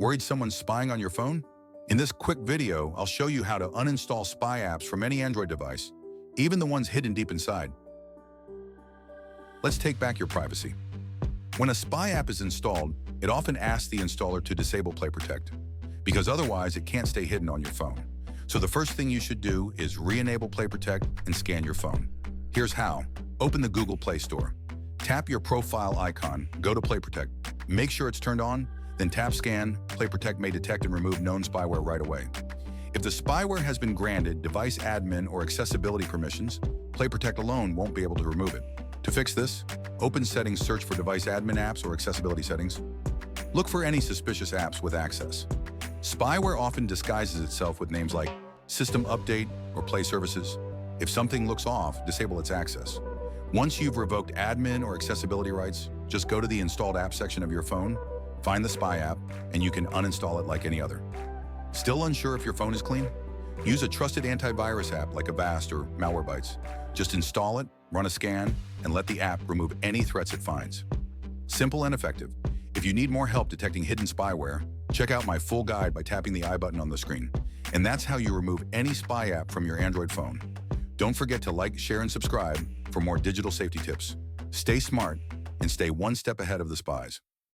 Worried someone's spying on your phone? In this quick video, I'll show you how to uninstall spy apps from any Android device, even the ones hidden deep inside. Let's take back your privacy. When a spy app is installed, it often asks the installer to disable Play Protect, because otherwise it can't stay hidden on your phone. So the first thing you should do is re-enable Play Protect and scan your phone. Here's how. Open the Google Play Store. Tap your profile icon, go to Play Protect. Make sure it's turned on, then tap Scan. Play Protect may detect and remove known spyware right away. If the spyware has been granted device admin or accessibility permissions, Play Protect alone won't be able to remove it. To fix this, open Settings, search for device admin apps or accessibility settings. Look for any suspicious apps with access. Spyware often disguises itself with names like System Update or Play Services. If something looks off, disable its access. Once you've revoked admin or accessibility rights, just go to the installed app section of your phone, find the spy app, and you can uninstall it like any other. Still unsure if your phone is clean? Use a trusted antivirus app like Avast or Malwarebytes. Just install it, run a scan, and let the app remove any threats it finds. Simple and effective. If you need more help detecting hidden spyware, check out my full guide by tapping the I button on the screen. And that's how you remove any spy app from your Android phone. Don't forget to like, share, and subscribe for more digital safety tips. Stay smart and stay one step ahead of the spies.